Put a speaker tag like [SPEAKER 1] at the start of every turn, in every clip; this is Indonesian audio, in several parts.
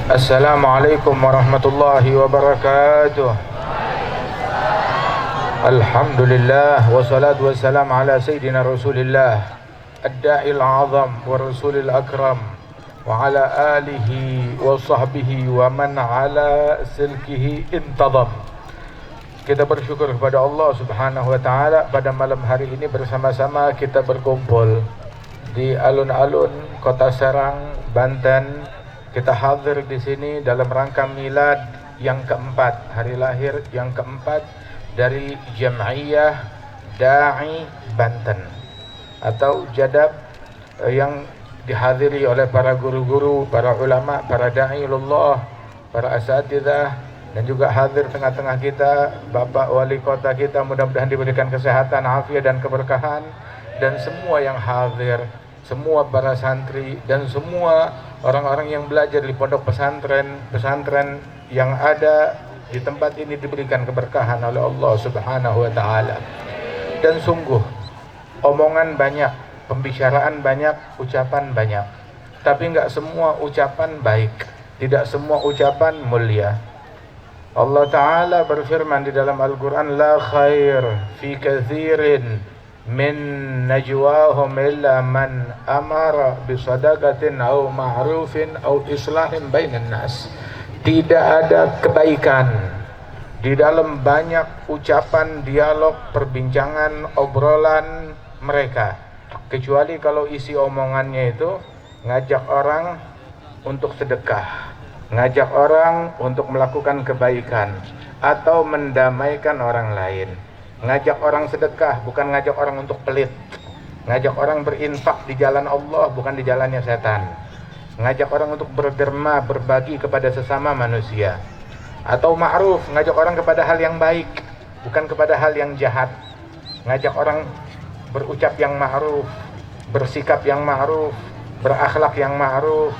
[SPEAKER 1] Assalamualaikum warahmatullahi wabarakatuh. Alhamdulillah wassalatu wassalamu ala sayyidina Rasulillah ad-da'il azam wa rasulil akram wa ala alihi wa sahbihi wa man ala silkihi intadam. Kita bersyukur kepada Allah Subhanahu wa taala pada malam hari ini bersama-sama kita berkumpul di alun-alun Kota Serang, Banten. Kita hadir di sini dalam rangka milad yang keempat, hari lahir yang keempat dari Jam'iyah Da'i Banten atau Jadab, yang dihadiri oleh para guru-guru, para ulama, para da'iullah, para asatidzah, dan juga hadir tengah-tengah kita Bapak Wali Kota kita, mudah-mudahan diberikan kesehatan, afiat dan keberkahan, dan semua yang hadir, semua para santri dan semua orang-orang yang belajar di pondok pesantren yang ada di tempat ini diberikan keberkahan oleh Allah Subhanahu wa taala. Dan sungguh omongan banyak, pembicaraan banyak, ucapan banyak, tapi enggak semua ucapan baik, tidak semua ucapan mulia. Allah taala berfirman di dalam Al-Qur'an, la khair fi katsirin min najwahum illa man amara bisadaqatin aw ma'rufin aw islahin bainan nas. Tidak ada kebaikan di dalam banyak ucapan, dialog, perbincangan, obrolan mereka, kecuali kalau isi omongannya itu ngajak orang untuk sedekah, ngajak orang untuk melakukan kebaikan, atau mendamaikan orang lain. Ngajak orang sedekah, bukan ngajak orang untuk pelit. Ngajak orang berinfak di jalan Allah, bukan di jalannya setan. Ngajak orang untuk berderma, berbagi kepada sesama manusia. Atau ma'ruf, ngajak orang kepada hal yang baik, bukan kepada hal yang jahat. Ngajak orang berucap yang ma'ruf, bersikap yang ma'ruf, berakhlak yang ma'ruf,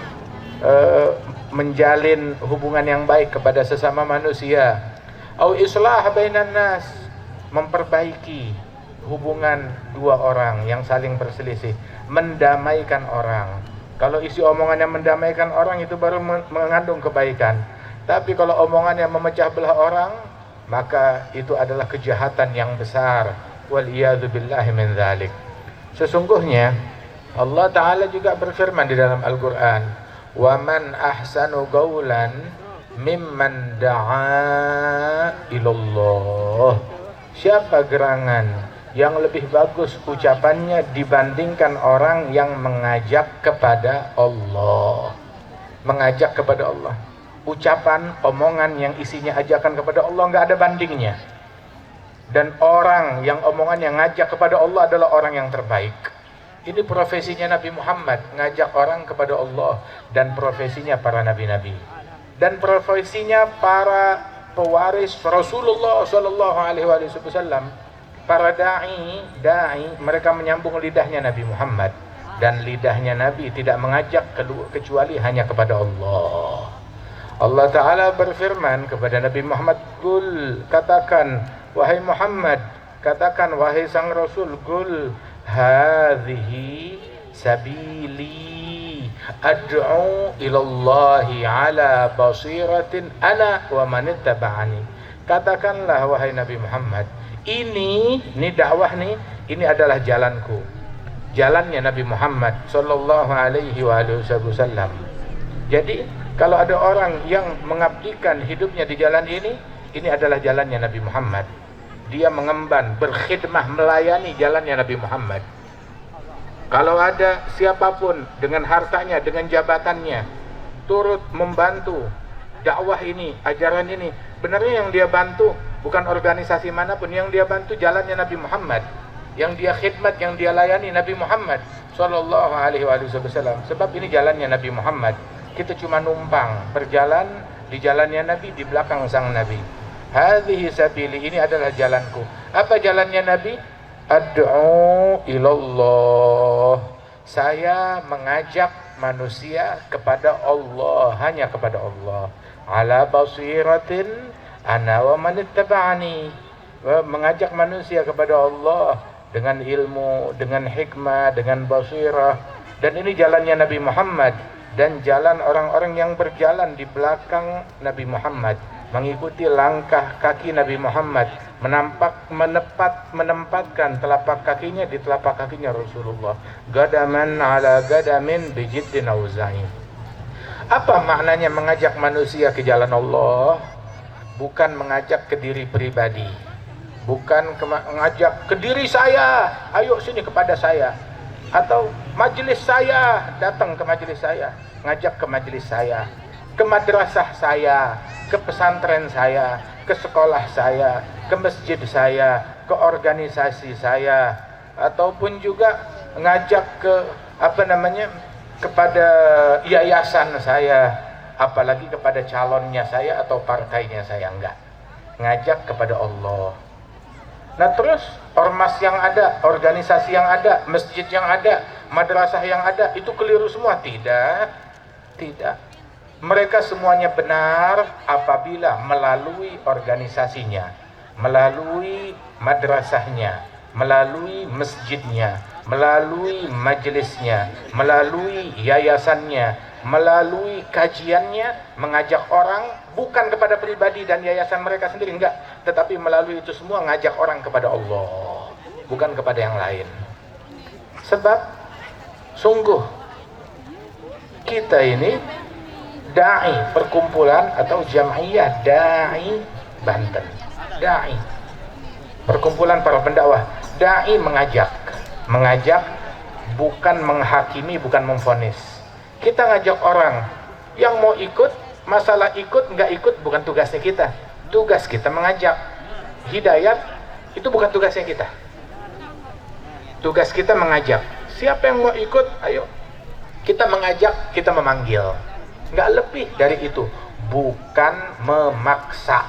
[SPEAKER 1] menjalin hubungan yang baik kepada sesama manusia. Au islah bainan nas, memperbaiki hubungan dua orang yang saling berselisih, mendamaikan orang. Kalau isi omongannya mendamaikan orang, itu baru mengandung kebaikan. Tapi kalau omongannya memecah belah orang, maka itu adalah kejahatan yang besar. Waliyadzu billahi min dzalik. Sesungguhnya Allah taala juga berfirman di dalam Al-Qur'an, "Wa man ahsanu qawlan mimman da'a ilallah." Siapa gerangan yang lebih bagus ucapannya dibandingkan orang yang mengajak kepada Allah? Mengajak kepada Allah. Ucapan, omongan yang isinya ajakan kepada Allah nggak ada bandingnya. Dan orang yang omongannya ngajak kepada Allah adalah orang yang terbaik. Ini profesinya Nabi Muhammad, ngajak orang kepada Allah, dan profesinya para nabi-nabi, dan profesinya para pewaris Rasulullah sallallahu alaihi wasallam. Para dai, mereka menyambung lidahnya Nabi Muhammad, dan lidahnya Nabi tidak mengajak kecuali hanya kepada Allah. Allah taala berfirman kepada Nabi Muhammad, "Qul," katakan wahai Muhammad, katakan wahai sang Rasul, "Qul hadhihi sabili ad'u ilallahi ala basiratin ana wa manittaba'ani." Katakanlah wahai Nabi Muhammad, ini dakwah nih, ini adalah jalanku, jalannya Nabi Muhammad sallallahu alaihi wasallam. Jadi kalau ada orang yang mengabdikan hidupnya di jalan ini adalah jalannya Nabi Muhammad. Dia mengemban, berkhidmah, melayani jalannya Nabi Muhammad. Kalau ada siapapun dengan hartanya, dengan jabatannya, turut membantu dakwah ini, ajaran ini, benarnya yang dia bantu bukan organisasi manapun, yang dia bantu jalannya Nabi Muhammad, yang dia khidmat, yang dia layani Nabi Muhammad sallallahu alaihi wasallam. Sebab ini jalannya Nabi Muhammad. Kita cuma numpang berjalan di jalannya Nabi, di belakang sang Nabi. Hadhihi sabili, ini adalah jalanku. Apa jalannya Nabi? Ad'u ilallah. Saya mengajak manusia kepada Allah, hanya kepada Allah. Ala basiratin ana wa manittaba'ani. Mengajak manusia kepada Allah dengan ilmu, dengan hikmah, dengan basirah. Dan ini jalannya Nabi Muhammad. dan jalan orang-orang yang berjalan di belakang Nabi Muhammad, mengikuti langkah kaki Nabi Muhammad, menempatkan telapak kakinya di telapak kakinya Rasulullah, gadaman ala gadamin bijiddin auza'i. Apa maknanya mengajak manusia ke jalan Allah? Bukan mengajak ke diri pribadi, bukan mengajak ke diri saya, ayo sini kepada saya, atau majelis saya, datang ke majelis saya, ngajak ke majelis saya, ke madrasah saya, ke pesantren saya, ke sekolah saya, ke masjid saya, ke organisasi saya, ataupun juga ngajak ke kepada yayasan saya, apalagi kepada calonnya saya atau partainya saya. Enggak, ngajak kepada Allah. Nah terus ormas yang ada, organisasi yang ada, masjid yang ada, madrasah yang ada, itu keliru semua? Tidak. Mereka semuanya benar apabila melalui organisasinya, melalui madrasahnya, melalui masjidnya, melalui majelisnya, melalui yayasannya, melalui kajiannya, mengajak orang bukan kepada pribadi dan yayasan mereka sendiri, enggak, tetapi melalui itu semua ngajak orang kepada Allah, bukan kepada yang lain. Sebab sungguh kita ini dai perkumpulan atau jam'iyah dai Banten, dai perkumpulan para pendakwah. Dai mengajak bukan menghakimi, bukan memvonis. Kita ngajak orang yang mau ikut, masalah ikut nggak ikut bukan tugasnya kita. Tugas kita mengajak. Hidayat itu bukan tugasnya kita. Tugas kita mengajak. Siapa yang mau ikut, ayo. Kita mengajak, kita memanggil. Nggak lebih dari itu. Bukan memaksa.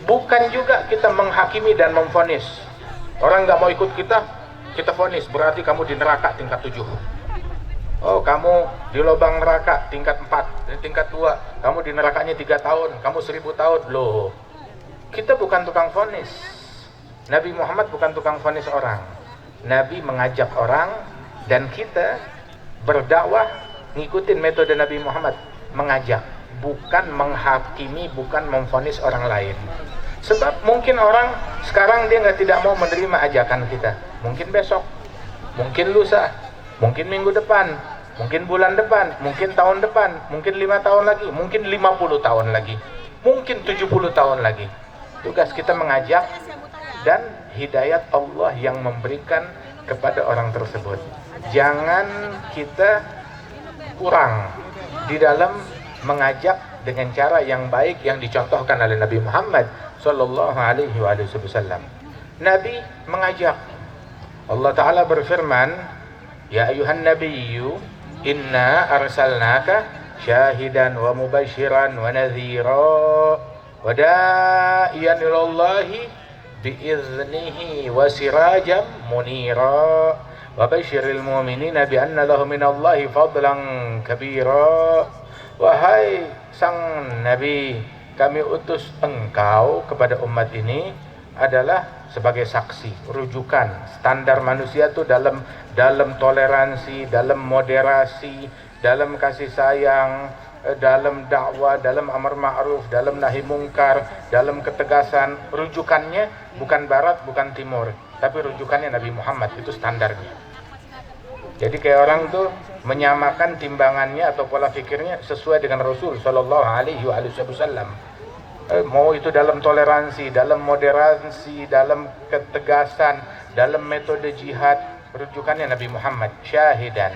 [SPEAKER 1] Bukan juga kita menghakimi dan memvonis. Orang nggak mau ikut kita vonis, berarti kamu di neraka tingkat 7. Oh, kamu di lubang neraka tingkat 4, tingkat 2, kamu di nerakanya 3 tahun, kamu 1000 tahun. Loh, kita bukan tukang vonis. Nabi Muhammad bukan tukang vonis orang. Nabi mengajak orang, dan kita berdakwah ngikutin metode Nabi Muhammad, mengajak, bukan menghakimi, bukan memvonis orang lain. Sebab mungkin orang sekarang dia tidak mau menerima ajakan kita, mungkin besok, mungkin lusa, mungkin minggu depan, mungkin bulan depan, mungkin tahun depan, mungkin 5 tahun lagi, mungkin 50 tahun lagi, mungkin 70 tahun lagi. Tugas kita mengajak, dan hidayat Allah yang memberikan kepada orang tersebut. Jangan kita kurang di dalam mengajak dengan cara yang baik yang dicontohkan oleh Nabi Muhammad sallallahu alaihi wasallam. Nabi mengajak. Allah Ta'ala berfirman, ya ayuhan nabiyyu inna arsalnaka syahidan wa mubashiran wa nadhira wa da'iyan ilallahi biiznihi wa sirajan munira wa basyiril mu'minina bi anna lahum minallahi fadlan kabira. Wahai sang Nabi, kami utus engkau kepada umat ini adalah sebagai saksi, rujukan. Standar manusia itu dalam toleransi, dalam moderasi, dalam kasih sayang, dalam dakwah, dalam amar ma'ruf, dalam nahi mungkar, dalam ketegasan. Rujukannya bukan barat, bukan timur, tapi rujukannya Nabi Muhammad, itu standarnya. Jadi kayak orang tuh menyamakan timbangannya atau pola pikirnya sesuai dengan Rasul sallallahu alaihi wasallam. Mau itu dalam toleransi, dalam moderasi, dalam ketegasan, dalam metode jihad, rujukannya Nabi Muhammad, syahidan.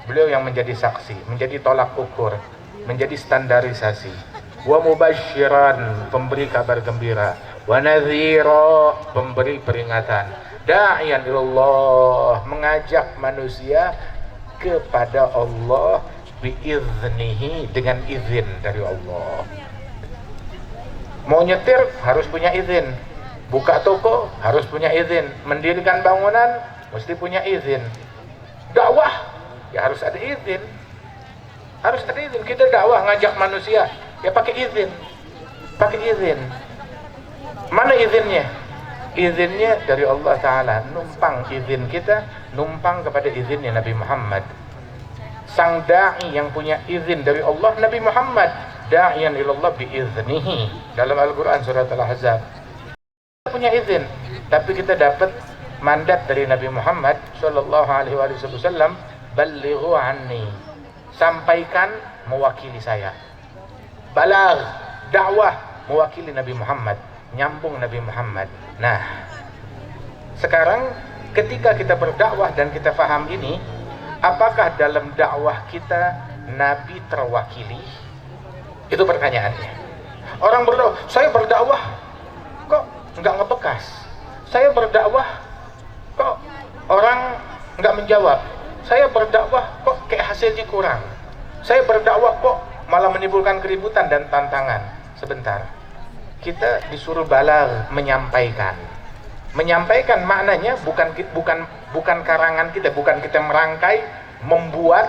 [SPEAKER 1] Beliau yang menjadi saksi, menjadi tolak ukur, menjadi standarisasi. Wa mubasyiran, pemberi kabar gembira. Wa nadhira, pemberi peringatan. Da'iyan ilallah, mengajak manusia kepada Allah biiznihi, dengan izin dari Allah. Mau nyetir harus punya izin, buka toko harus punya izin, mendirikan bangunan mesti punya izin, dakwah ya harus ada izin, harus ada izin. Kita dakwah ngajak manusia ya pakai izin, Mana izinnya? Izinnya dari Allah Ta'ala. Numpang izin kita, numpang kepada izinnya Nabi Muhammad sang da'i yang punya izin dari Allah, Nabi Muhammad, da'iyan ilallah biiznihi, dalam Al-Quran surat Al-Ahzab. Kita punya izin, tapi kita dapat mandat dari Nabi Muhammad sallallahu alaihi wasallam, ballighu anni, sampaikan mewakili saya. Balagh, dakwah mewakili Nabi Muhammad, nyambung Nabi Muhammad. Nah, sekarang ketika kita berdakwah dan kita faham ini, apakah dalam dakwah kita Nabi terwakili? Itu pertanyaannya. Orang berdakwah, saya berdakwah kok nggak ngebekas, saya berdakwah kok orang nggak menjawab, saya berdakwah kok kayak hasilnya kurang, saya berdakwah kok malah menimbulkan keributan dan tantangan. Sebentar, kita disuruh balagh, menyampaikan. Menyampaikan maknanya bukan karangan kita, bukan kita merangkai, membuat,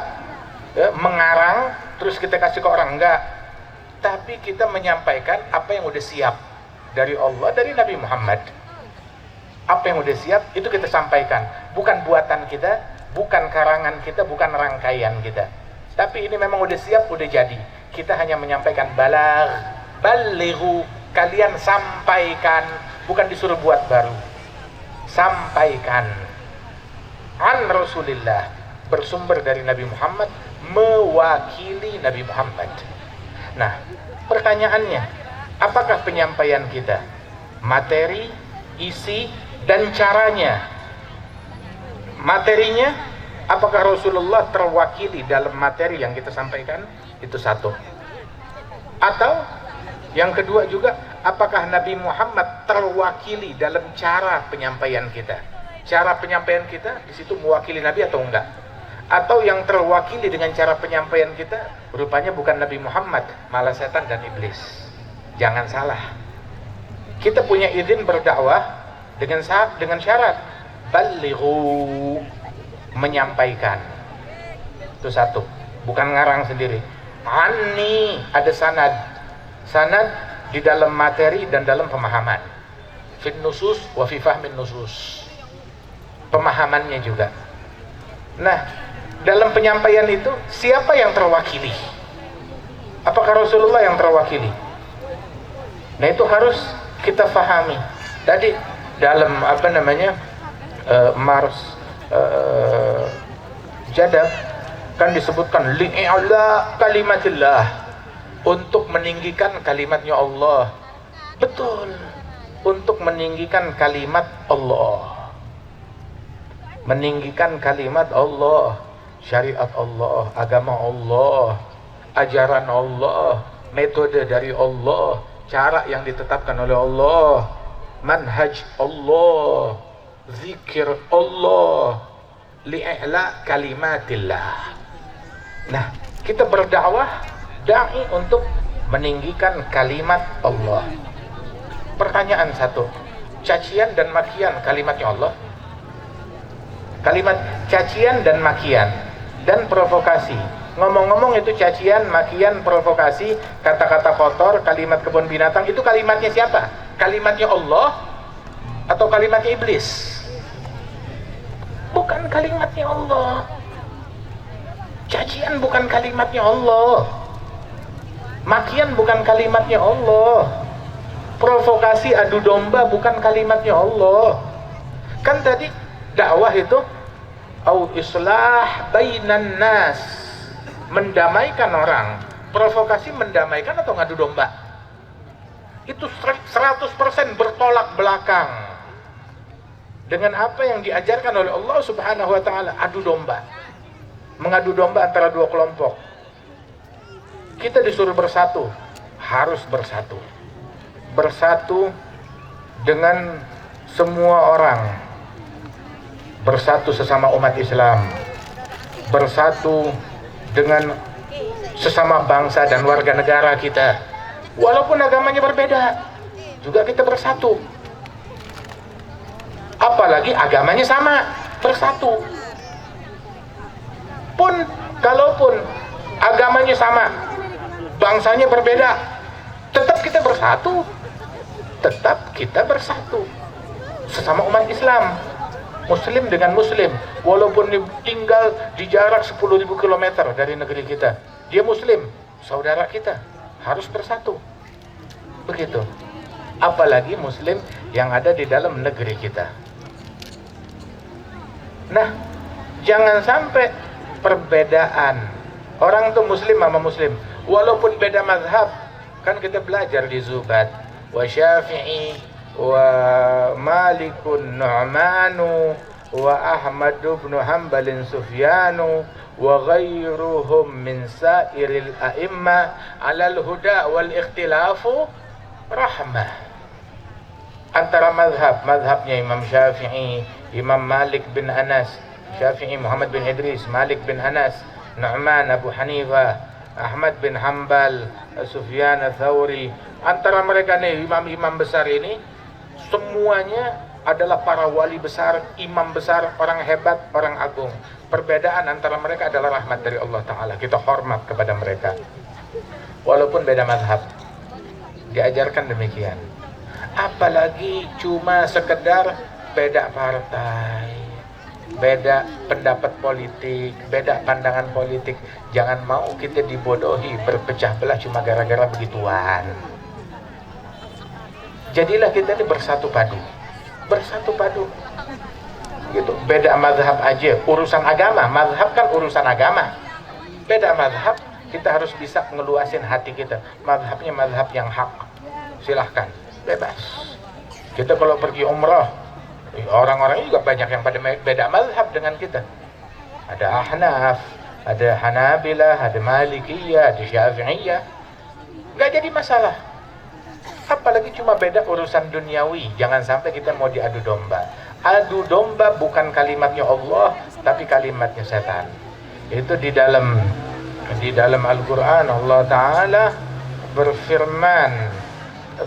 [SPEAKER 1] mengarang, terus kita kasih ke orang, enggak. Tapi kita menyampaikan apa yang udah siap dari Allah, dari Nabi Muhammad. Apa yang udah siap, itu kita sampaikan. Bukan buatan kita, bukan karangan kita, bukan rangkaian kita. Tapi ini memang udah siap, udah jadi. Kita hanya menyampaikan balagh, balighu, kalian sampaikan, bukan disuruh buat baru. Sampaikan. An Rasulillah, bersumber dari Nabi Muhammad, mewakili Nabi Muhammad. Nah, pertanyaannya, apakah penyampaian kita? Materi, isi, dan caranya. Materinya, apakah Rasulullah terwakili dalam materi yang kita sampaikan? Itu satu. Atau yang kedua juga, apakah Nabi Muhammad terwakili dalam cara penyampaian kita? Cara penyampaian kita di situ mewakili Nabi atau enggak? Atau yang terwakili dengan cara penyampaian kita rupanya bukan Nabi Muhammad, malah setan dan iblis. Jangan salah. Kita punya izin berdakwah dengan syarat balighu, menyampaikan. Itu satu, bukan ngarang sendiri. Anni, ada sanad. Sanad di dalam materi dan dalam pemahaman. Fin nusus wa fi fahmin nusus. Pemahamannya juga. Nah, dalam penyampaian itu siapa yang terwakili? Apakah Rasulullah yang terwakili? Nah, itu harus kita fahami. Tadi dalam Mars Jadab kan disebutkan li'a'la kalimatillah, untuk meninggikan kalimatnya Allah. Betul, untuk meninggikan kalimat Allah, meninggikan kalimat Allah, syariat Allah, agama Allah, ajaran Allah, metode dari Allah, cara yang ditetapkan oleh Allah, manhaj Allah, zikir Allah, li'a'la kalimatillah. Nah, kita berdakwah, da'i untuk meninggikan kalimat Allah. Pertanyaan satu, cacian dan makian kalimatnya Allah? Kalimat cacian dan makian dan provokasi. Ngomong-ngomong itu cacian, makian, provokasi, kata-kata kotor, kalimat kebun binatang, itu kalimatnya siapa? Kalimatnya Allah atau kalimatnya iblis? Bukan kalimatnya Allah. Cacian bukan kalimatnya Allah. Makian bukan kalimatnya Allah. Provokasi, adu domba bukan kalimatnya Allah. Kan tadi dakwah itu au islah bainan nas, mendamaikan orang. Provokasi mendamaikan atau ngadu domba? Itu 100% bertolak belakang dengan apa yang diajarkan oleh Allah Subhanahu wa ta'ala. Adu domba, mengadu domba antara dua kelompok. Kita disuruh bersatu, harus bersatu. Bersatu dengan semua orang, bersatu sesama umat Islam, bersatu dengan sesama bangsa dan warga negara kita. Walaupun agamanya berbeda, juga kita bersatu. Apalagi agamanya sama, bersatu. Kalaupun agamanya sama, bangsanya berbeda, tetap kita bersatu. Tetap kita bersatu sesama umat Islam. Muslim dengan muslim, walaupun tinggal di jarak 10.000 kilometer dari negeri kita, dia muslim, saudara kita, harus bersatu. Begitu. Apalagi muslim yang ada di dalam negeri kita. Nah, jangan sampai perbedaan orang tuh muslim sama muslim, walaupun beda mazhab. Kan kita belajar di Zubat, wa Syafi'i wa Malikun Nu'manu wa Ahmad bin Hanbalin Sufyanu wa ghairuhum min sairil a'imma 'alal huda wal ikhtilafu rahmah. Antara mazhabnya Imam Syafi'i, Imam Malik bin Anas, Syafi'i Muhammad bin Idris, Malik bin Anas, Nu'man Abu Hanifah, Ahmad bin Hanbal, Sufyan Ats-Tsauri. Antara mereka nih imam-imam besar ini semuanya adalah para wali besar, imam besar, orang hebat, orang agung. Perbedaan antara mereka adalah rahmat dari Allah Ta'ala. Kita hormat kepada mereka walaupun beda mazhab. Diajarkan demikian. Apalagi cuma sekedar beda partai, beda pendapat politik, beda pandangan politik. Jangan mau kita dibodohi, berpecah belah cuma gara-gara begituan. Jadilah kita ini bersatu padu gitu. Beda mazhab aja, urusan agama, mazhab kan urusan agama. Beda mazhab, kita harus bisa ngeluasin hati kita. Mazhabnya mazhab yang hak, silahkan, bebas. Kita kalau pergi umrah, orang-orang juga banyak yang pada beda mazhab dengan kita. Ada Ahnaf, ada Hanabilah, ada Malikiyah, ada Syafi'iyah. Gak jadi masalah. Apalagi cuma beda urusan duniawi. Jangan sampai kita mau diadu domba. Adu domba bukan kalimatnya Allah, tapi kalimatnya setan. Itu di dalam Al-Quran Allah Ta'ala berfirman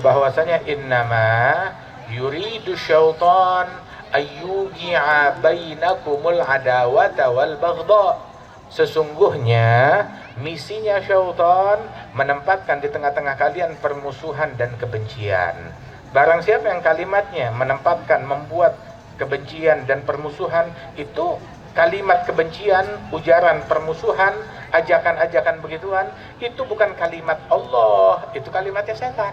[SPEAKER 1] bahwasanya innama yuridu syaitan ayyugi'a bainakumul adawata wal baghdha. Sesungguhnya misinya syaitan menempatkan di tengah-tengah kalian permusuhan dan kebencian. Barang siapa yang kalimatnya menempatkan, membuat kebencian dan permusuhan, itu kalimat kebencian, ujaran permusuhan, ajakan-ajakan begituan, itu bukan kalimat Allah, itu kalimatnya setan.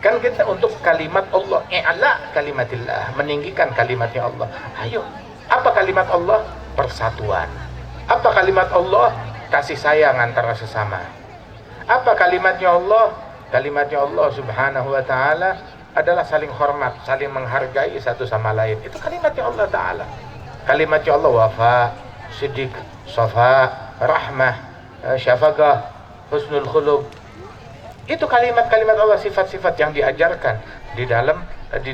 [SPEAKER 1] Kan kita untuk kalimat Allah, i'la kalimatillah, meninggikan kalimatnya Allah. Ayo, apa kalimat Allah? Persatuan. Apa kalimat Allah? Kasih sayang antara sesama. Apa kalimatnya Allah? Kalimatnya Allah Subhanahu wa Ta'ala adalah saling hormat, saling menghargai satu sama lain. Itu kalimatnya Allah Ta'ala. Kalimatnya Allah wafa, siddiq, safa, rahmah, syafaqah, husnul khuluq. Itu kalimat-kalimat Allah, sifat-sifat yang diajarkan di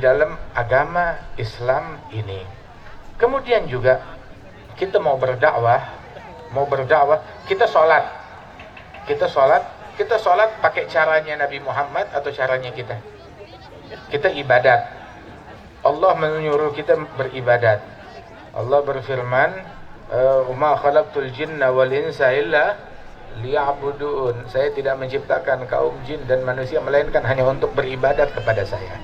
[SPEAKER 1] dalam agama Islam ini. Kemudian juga kita mau berdakwah, kita sholat pakai caranya Nabi Muhammad atau caranya kita? Kita ibadat. Allah menyuruh kita beribadat. Allah berfirman, "Wa khalaqtul jinna wal insa illa liya'budun." Saya tidak menciptakan kaum jin dan manusia melainkan hanya untuk beribadat kepada saya.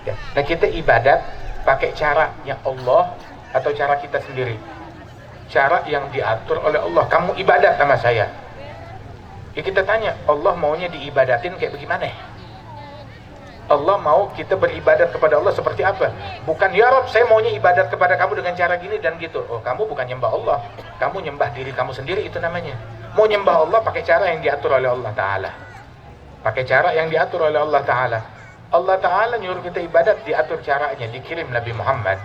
[SPEAKER 1] Ya. Nah, kita ibadat pakai caranya Allah atau cara kita sendiri? Cara yang diatur oleh Allah. Kamu ibadat sama saya. Ya, kita tanya, Allah maunya diibadatin kayak bagaimana? Allah mau kita beribadat kepada Allah seperti apa? Bukan, ya Rabb, saya maunya ibadat kepada kamu dengan cara gini dan gitu. Oh, kamu bukan nyembah Allah, kamu nyembah diri kamu sendiri, itu namanya. Mau nyembah Allah pakai cara yang diatur oleh Allah Ta'ala. Pakai cara yang diatur oleh Allah Ta'ala. Allah Ta'ala nyuruh kita ibadat, diatur caranya, dikirim Nabi Muhammad.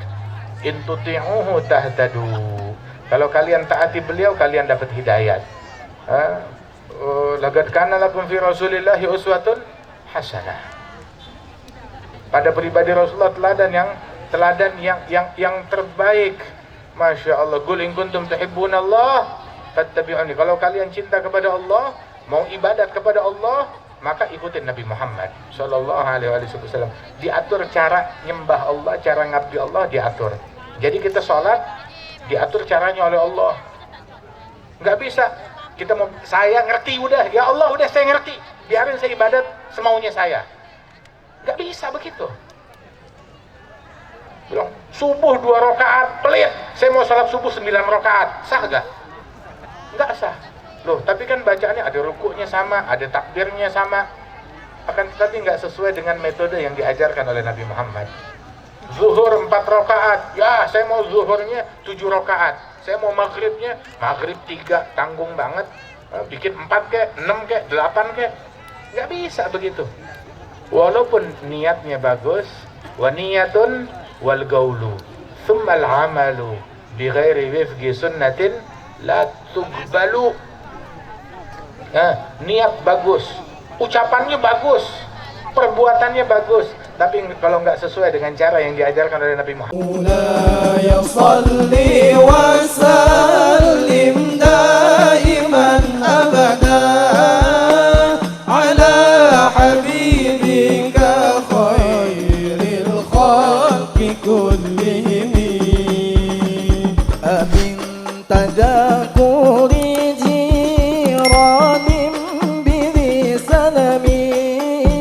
[SPEAKER 1] In tuti'uhu tahtadu. Kalau kalian taati beliau, kalian dapat hidayat. Laqad kana lakum fi Rasulillahi uswatun hasanah. Pada pribadi Rasulullah teladan yang terbaik. Masya Allah. Qul in kuntum tuhibbunallah fattabi'uni. Kalau kalian cinta kepada Allah, mau ibadat kepada Allah, maka ikutin Nabi Muhammad sallallahu alaihi wasallam. Diatur cara nyembah Allah, cara ngabdi Allah diatur. Jadi kita sholat diatur caranya oleh Allah. Nggak bisa kita mau, saya ngerti udah, ya Allah udah saya ngerti, biarin saya ibadat semaunya saya. Nggak bisa begitu. Bilang, subuh 2 rakaat, pelit. Saya mau sholat subuh 9 rakaat. Sah gak? Nggak sah. Loh, tapi kan bacaannya ada rukuknya sama, ada takbirnya sama. Akan tetapi nggak sesuai dengan metode yang diajarkan oleh Nabi Muhammad. Zuhur 4 rakaat. Ya, saya mau zuhurnya 7 rakaat. Saya mau maghribnya, maghrib 3, tanggung banget. Bikin 4 kek, 6 kek, 8 kek. Nggak bisa begitu. Walaupun niatnya bagus, wa niyatun wal gaulu thummal amalu bi ghairi wifqi sunnatin la tuqbalu. Niat bagus, ucapannya bagus, perbuatannya bagus, tapi kalau nggak sesuai dengan cara yang diajarkan oleh Nabi Muhammad.